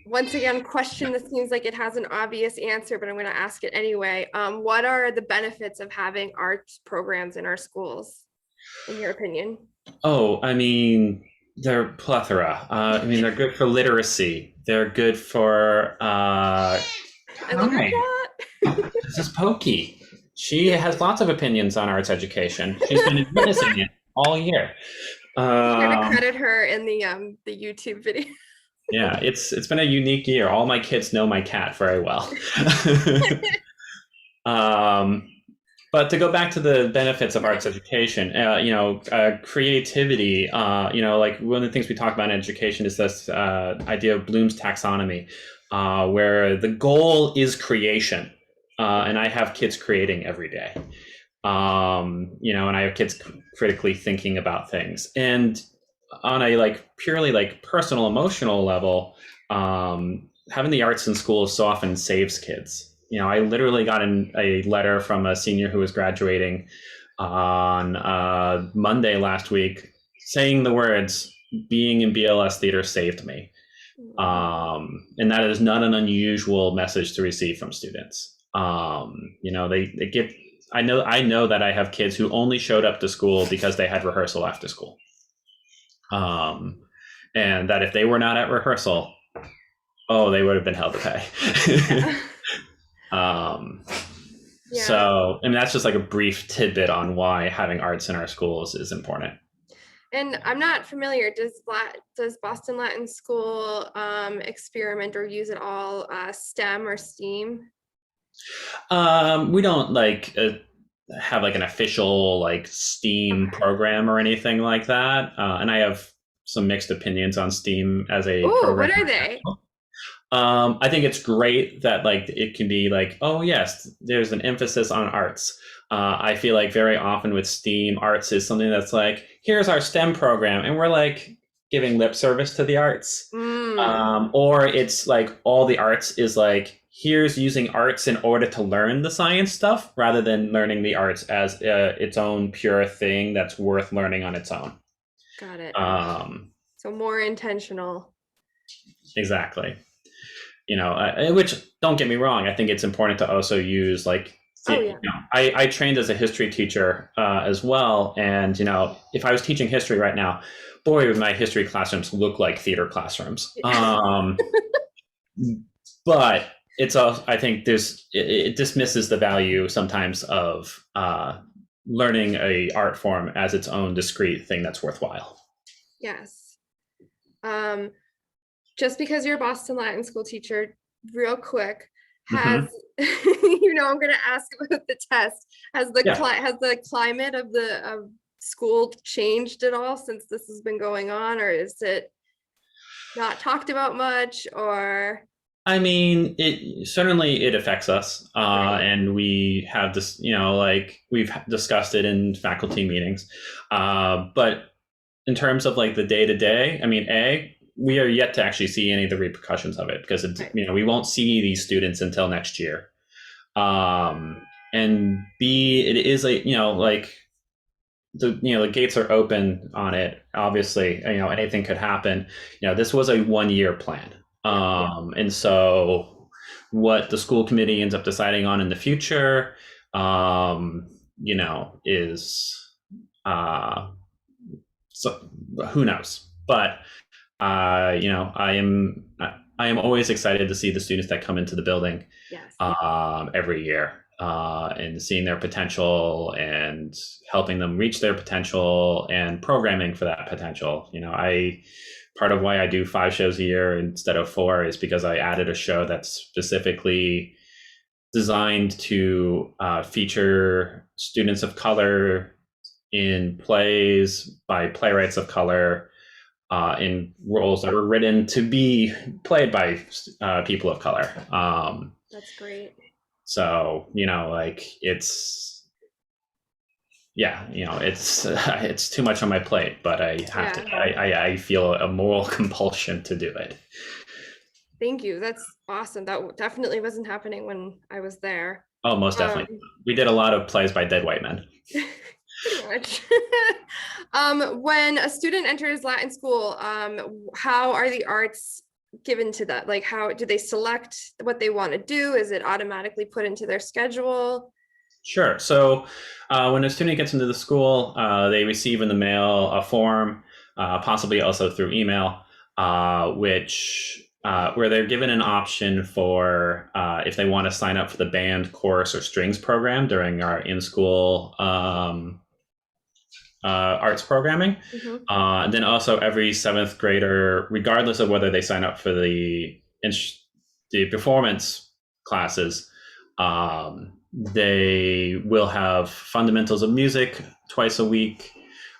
Once again, question that seems like it has an obvious answer, but I'm going to ask it anyway. What are the benefits of having arts programs in our schools, in your opinion? Oh, I mean, they're plethora. They're good for literacy. They're good for... I love that. This is Pokey. She has lots of opinions on arts education. She's been witnessing it all year. I'm going to credit her in the YouTube video. Yeah, it's been a unique year. All my kids know my cat very well. But to go back to the benefits of arts education, creativity, one of the things we talk about in education is this idea of Bloom's taxonomy, where the goal is creation. And I have kids creating every day. And I have kids critically thinking about things. And on a purely personal, emotional level, having the arts in school so often saves kids. I literally got a letter from a senior who was graduating on Monday last week saying the words, being in BLS theater saved me. And that is not an unusual message to receive from students. They give, I know that I have kids who only showed up to school because they had rehearsal after school. And that if they were not at rehearsal, they would have been held to pay. So, that's just like a brief tidbit on why having arts in our schools is important. And I'm not familiar, does Boston Latin School experiment or use at all STEM or STEAM? We don't have like an official STEAM program or anything like that. And I have some mixed opinions on STEAM as a program. What are they? I think it's great that it can be oh yes, there's an emphasis on arts. I feel like very often with STEAM, arts is something that's here's our STEM program, and we're giving lip service to the arts. Or it's all the arts is here's using arts in order to learn the science stuff, rather than learning the arts as its own pure thing that's worth learning on its own. Got it. So more intentional. Exactly. Which, don't get me wrong, I think it's important to also use I trained as a history teacher as well. And, if I was teaching history right now, boy, would my history classrooms look like theater classrooms. But it's also, I think it dismisses the value sometimes of learning a art form as its own discrete thing that's worthwhile. Yes. Just because you're a Boston Latin School teacher, real quick, has I'm going to ask about the test. Has the climate of the school changed at all since this has been going on, or is it not talked about much? Or it certainly affects us, and we have this, we've discussed it in faculty meetings, but in terms of the day-to-day, we are yet to actually see any of the repercussions of it, because we won't see these students until next year. And B, it is the gates are open on it. Obviously, anything could happen. This was a 1-year plan. And so what the school committee ends up deciding on in the future, is, so who knows? But I am always excited to see the students that come into the building every year, and seeing their potential and helping them reach their potential and programming for that potential. Part of why I do 5 shows a year instead of 4 is because I added a show that's specifically designed to feature students of color in plays by playwrights of color, in roles that are written to be played by people of color. That's great. So, it's too much on my plate, but I have to, I feel a moral compulsion to do it. Thank you. That's awesome. That definitely wasn't happening when I was there. Oh, most definitely. We did a lot of plays by dead white men. Pretty much. When a student enters Latin school, how are the arts given to that? How do they select what they want to do? Is it automatically put into their schedule? Sure. So when a student gets into the school, they receive in the mail a form, possibly also through email, where they're given an option for if they want to sign up for the band, chorus, or strings program during our in-school arts programming. And then also every 7th grader, regardless of whether they sign up for the performance classes, they will have fundamentals of music twice a week,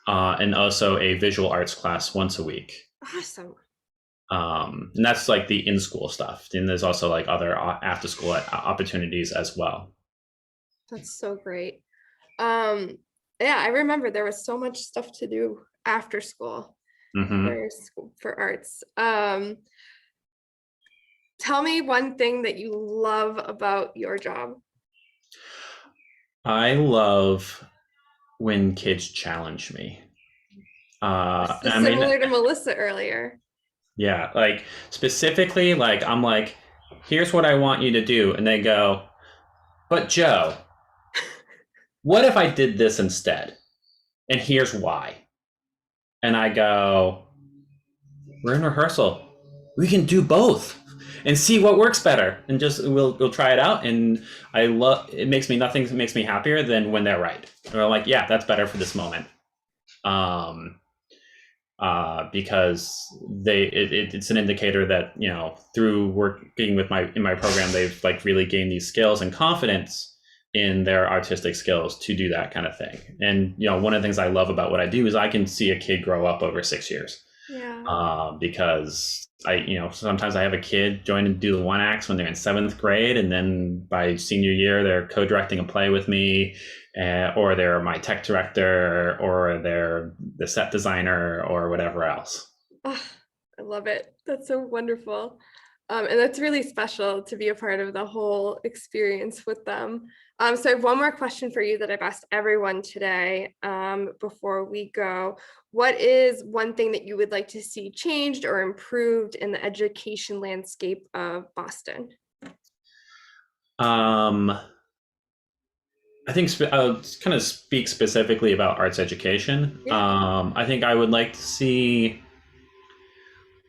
and also a visual arts class once a week. Awesome. And that's the in-school stuff. And there's also other after-school opportunities as well. That's so great. I remember there was so much stuff to do after school for arts. Tell me one thing that you love about your job. I love when kids challenge me. I mean, Similar to Melissa earlier. yeah, like specifically, like I'm like, here's what I want you to do, and they go, but Joe, what if I did this instead? And here's why. And I go, we're in rehearsal. We can do both and see what works better, and just we'll try it out. And I love it. Nothing makes me happier than when they're right. They're like, yeah, that's better for this moment. Because it's an indicator that, you know, through working with in my program, they've like really gained these skills and confidence in their artistic skills to do that kind of thing. And, you know, one of the things I love about what I do is I can see a kid grow up over 6 years. Yeah. Because sometimes I have a kid join and do the one acts when they're in 7th grade, and then by senior year they're co-directing a play with me, or they're my tech director, or they're the set designer, or whatever else. Oh, I love it. That's so wonderful. And that's really special to be a part of the whole experience with them. So I have one more question for you that I've asked everyone today before we go. What is one thing that you would like to see changed or improved in the education landscape of Boston? I think I'll kind of speak specifically about arts education. Yeah. I think I would like to see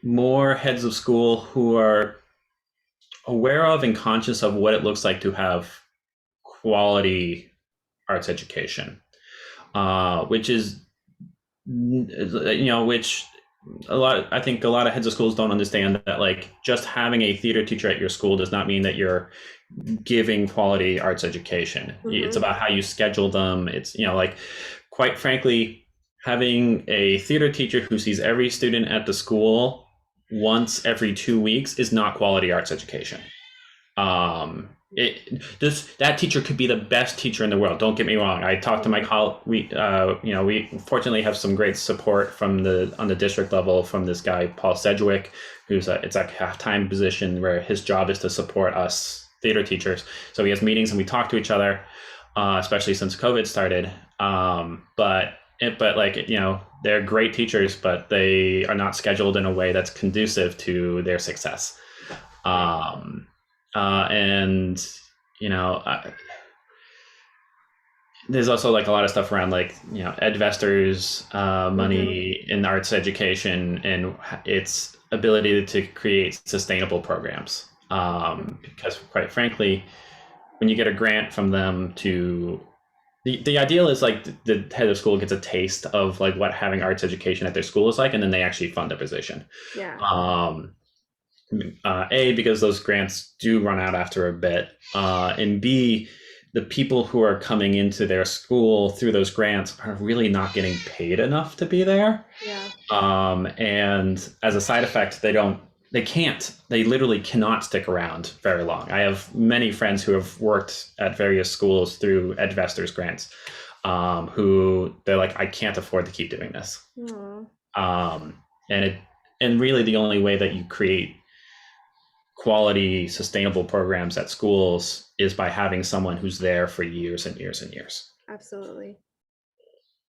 more heads of school who are aware of and conscious of what it looks like to have quality arts education, which I think a lot of heads of schools don't understand that, like, just having a theater teacher at your school does not mean that you're giving quality arts education. Mm-hmm. It's about how you schedule them. It's, like, quite frankly, having a theater teacher who sees every student at the school once every 2 weeks is not quality arts education. That teacher could be the best teacher in the world. Don't get me wrong. I talked to my colleague. We fortunately have some great support on the district level from this guy Paul Sedgwick, it's like a half-time position where his job is to support us theater teachers. So he has meetings and we talk to each other, especially since COVID started. But they're great teachers, but they are not scheduled in a way that's conducive to their success. There's also like a lot of stuff around Edvestors money in arts education and its ability to create sustainable programs. Because quite frankly, when you get a grant from them the ideal is like the head of school gets a taste of like what having arts education at their school is like, and then they actually fund a position. Yeah. A, because those grants do run out after a bit, and B, the people who are coming into their school through those grants are really not getting paid enough to be there. Yeah. And as a side effect, they literally cannot stick around very long. I have many friends who have worked at various schools through Edvestors grants, who they're like, I can't afford to keep doing this. And really the only way that you create quality, sustainable programs at schools is by having someone who's there for years and years and years. Absolutely.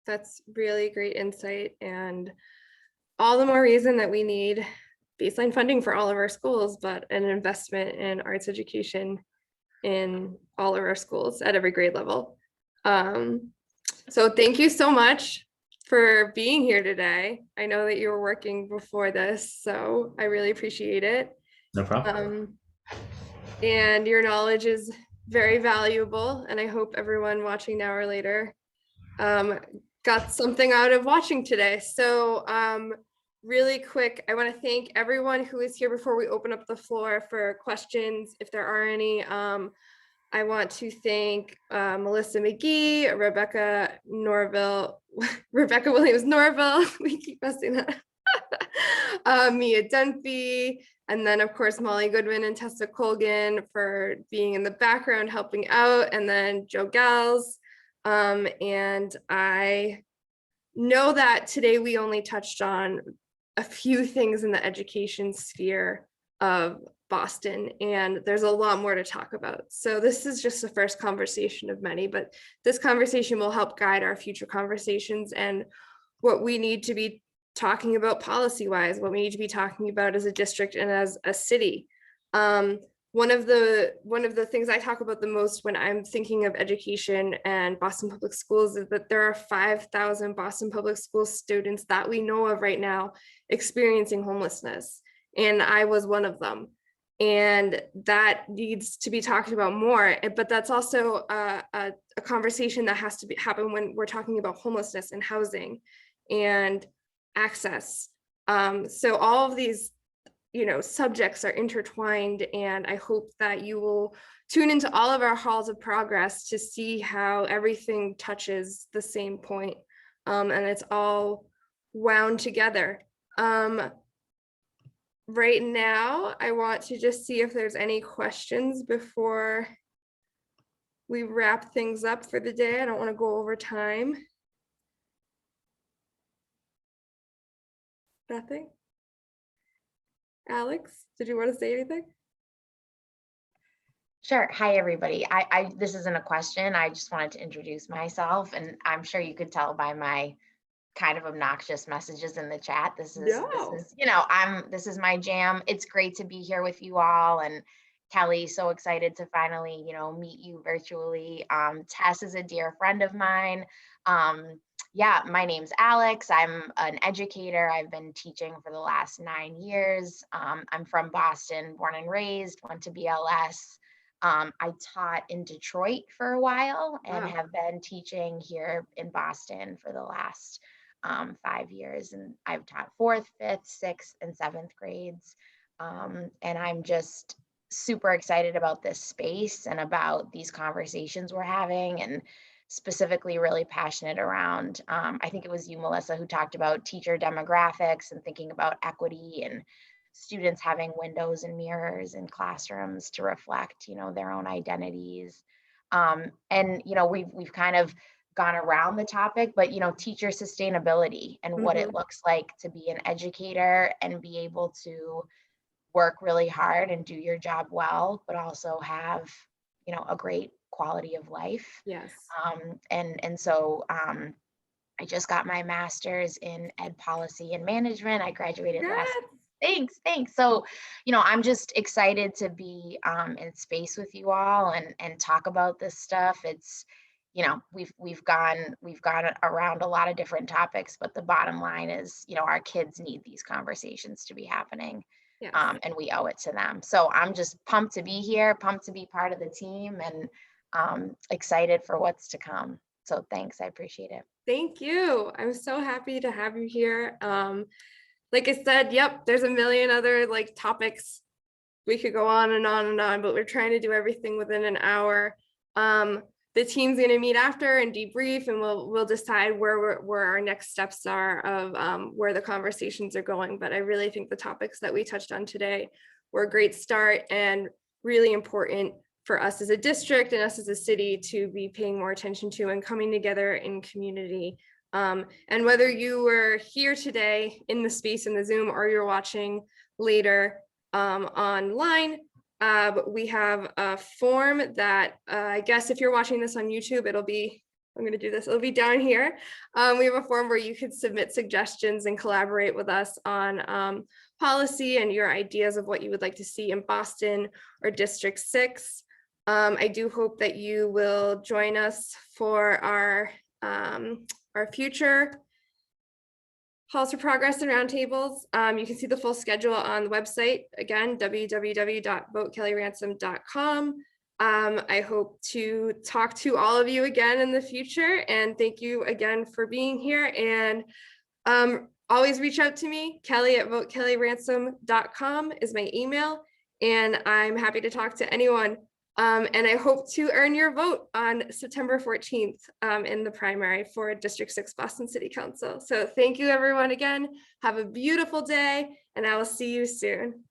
That's really great insight, and all the more reason that we need baseline funding for all of our schools, but an investment in arts education in all of our schools at every grade level. So thank you so much for being here today. I know that you were working before this, so I really appreciate it. No problem. And your knowledge is very valuable, and I hope everyone watching now or later got something out of watching today. So really quick, I want to thank everyone who is here before we open up the floor for questions, if there are any. I want to thank Melissa McGee, Rebecca Williams Norville, we keep messing that up, Mia Dunphy, and then of course Molly Goodwin and Tessa Colgan for being in the background helping out, and then Joe Gals. And I know that today we only touched on a few things in the education sphere of Boston, and there's a lot more to talk about. So this is just the first conversation of many, but this conversation will help guide our future conversations. And what we need to be talking about policy wise, what we need to be talking about as a district and as a city. One of the things I talk about the most when I'm thinking of education and Boston Public Schools is that there are 5,000 Boston Public Schools students that we know of right now experiencing homelessness. And I was one of them. And that needs to be talked about more, but that's also a conversation that has to happen when we're talking about homelessness and housing and access. So all of these subjects are intertwined, and I hope that you will tune into all of our halls of progress to see how everything touches the same point, and it's all wound together. Right now, I want to just see if there's any questions before we wrap things up for the day. I don't want to go over time. Nothing? Alex, did you want to say anything? Sure. Hi, everybody. This isn't a question. I just wanted to introduce myself, and I'm sure you could tell by my kind of obnoxious messages in the chat. This is my jam. It's great to be here with you all. And Kelly, so excited to finally, meet you virtually. Tess is a dear friend of mine. Yeah, my name's Alex. I'm an educator. I've been teaching for the last 9 years. I'm from Boston, born and raised, went to BLS. I taught in Detroit for a while and have been teaching here in Boston for the last 5 years. And I've taught 4th, 5th, 6th, and 7th grades. And I'm just super excited about this space and about these conversations we're having, and specifically really passionate around, I think it was you, Melissa, who talked about teacher demographics and thinking about equity and students having windows and mirrors in classrooms to reflect, their own identities. And, we've kind of gone around the topic, but, teacher sustainability and what it looks like to be an educator and be able to work really hard and do your job well, but also have, a great quality of life. Yes. So I just got my master's in ed policy and management. I graduated last. Thanks. So, I'm just excited to be in space with you all and talk about this stuff. It's, we've gone around a lot of different topics, but the bottom line is, our kids need these conversations to be happening. Yes. And we owe it to them. So I'm just pumped to be here, pumped to be part of the team, and excited for what's to come. So thanks, I appreciate it. Thank you. I'm so happy to have you here. Like I said, yep, there's a million other topics. We could go on and on and on, but we're trying to do everything within an hour. The team's going to meet after and debrief, and we'll decide where our next steps are of where the conversations are going. But I really think the topics that we touched on today were a great start and really important for us as a district and us as a city to be paying more attention to and coming together in community. And whether you were here today in the space in the Zoom or you're watching later online, we have a form that I guess if you're watching this on YouTube, it'll be down here. We have a form where you could submit suggestions and collaborate with us on policy and your ideas of what you would like to see in Boston or District 6. I do hope that you will join us for our future Halls for Progress and roundtables. You can see the full schedule on the website, again, www.votekellyransom.com. I hope to talk to all of you again in the future, and thank you again for being here. And always reach out to me. Kelly@votekellyransom.com is my email, and I'm happy to talk to anyone. And I hope to earn your vote on September 14th in the primary for District 6 Boston City Council. So thank you, everyone, again. Have a beautiful day, and I will see you soon.